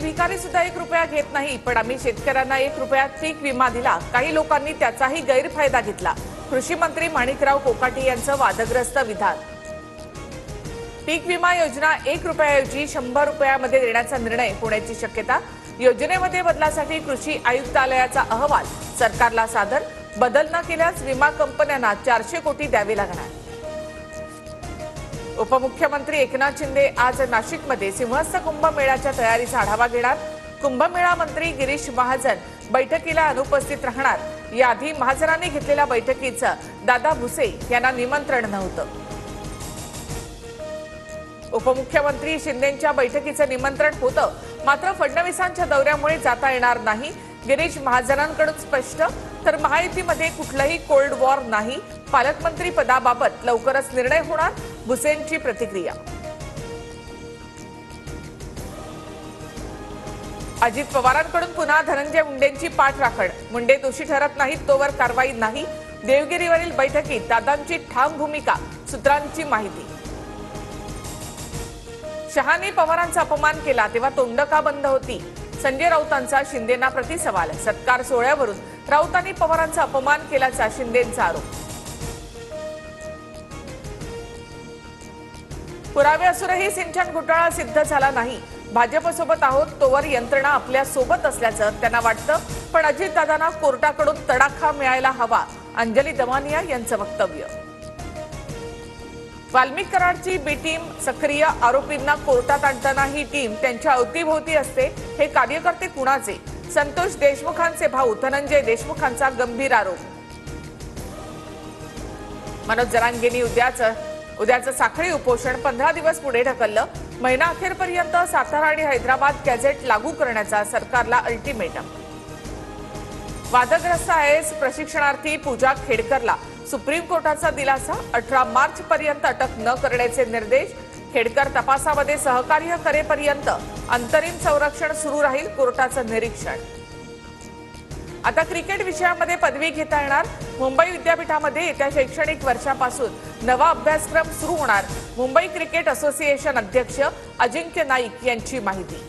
भिकारी सुद्धा 1 रुपया घेत नाही, पण आम्ही शेतकऱ्यांना 1 रुपयात पीक विमा दिला, काही लोकांनी त्याचाही गैरफायदा घेतला। कृषी मंत्री माणिकराव कोकाटे यांचं वादग्रस्त विधान। पीक विमा योजना 1 रुपयाऐवजी 100 रुपयामध्ये देण्याचा निर्णय होण्याची शक्यता। योजनेमध्ये बदलासाठी कृषी आयुक्तालयाचा अहवाल सरकारला सादर। बदल न केल्यास विमा कंपन्यांना 400 कोटी द्यावे लागणार। उपमुख्यमंत्री एकनाथ शिंदे आज नाशिकमध्ये सिंहस्थ कुंभमेळ्याच्या तयारीचा आढावा घेणार। कुंभमेळा मंत्री गिरीश महाजन बैठकीला अनुपस्थित राहणार। याआधी महाजनांनी घेतलेल्या बैठकीचं दादा भुसे यांना निमंत्रण नव्हतं। उपमुख्यमंत्री शिंदेंच्या बैठकीचं निमंत्रण होतं, मात्र फडणवीसांच्या दौऱ्यामुळे जाता येणार नाही। गिरीश महाजनांकडून स्पष्ट, तर महायुतीमध्ये कुठलाही कोल्ड वॉर नाही। पालकमंत्री पदाबाबत लवकरच निर्णय होणार, भुसेंची प्रतिक्रिया। अजित पवारांकडून पुन्हा धनंजय मुंडेंची पाठराखण। मुंडे दोषी ठरत नाहीत तोवर कारवाई नाही। देवगिरीवरील बैठकीत दादांची ठाम भूमिका, सूत्रांची माहिती। शहांनी पवारांचा अपमान केला तेव्हा तोंड का बंद होती? संजय राऊतांचा शिंदेंना प्रतिसवाल। सत्कार सोहळ्यावरून राऊतांनी पवारांचा अपमान केल्याचा शिंदेंचा आरोप। पुरावे असूनही सिंचन घोटाळा सिद्ध झाला नाही। भाजपसोबत आहोत तोवर यंत्रणा आपल्या सोबत असल्याचं त्यांना वाटतं, पण अजितदादांना कोर्टाकडून तडाखा मिळायला हवा, अंजली दमानिया यांचं वक्तव्य। वाल्मिक कराडची बी टीम सक्रिय, आरोपींना कोर्टात आणताना ही टीम त्यांच्या अवतीभोवती असते। हे कार्यकर्ते कुणाचे? संतोष देशमुखांचे भाऊ धनंजय देशमुखांचा गंभीर आरोप। मनोज जरांगेंनी उद्याचं साखळी उपोषण 15 दिवस पुढे ढकललं। महिना अखेरपर्यंत सातारा आणि हैदराबाद गॅझेट लागू करण्याचा सरकारला अल्टिमेटम। वादग्रस्त IAS प्रशिक्षणार्थी पूजा खेडकरला सुप्रीम कोर्टाचा दिलासा। 18 मार्च पर्यंत अटक न करण्याचे निर्देश। खेडकर तपासामध्ये सहकार्य करेपर्यंत अंतरिम संरक्षण सुरू राहील, कोर्टाचं निरीक्षण। आता क्रिकेट विषयामध्ये पदवी घेता येणार। मुंबई विद्यापीठामध्ये येत्या शैक्षणिक वर्षापासून नवा अभ्यासक्रम सुरू होणार। मुंबई क्रिकेट असोसिएशन अध्यक्ष अजिंक्य नाईक यांची माहिती।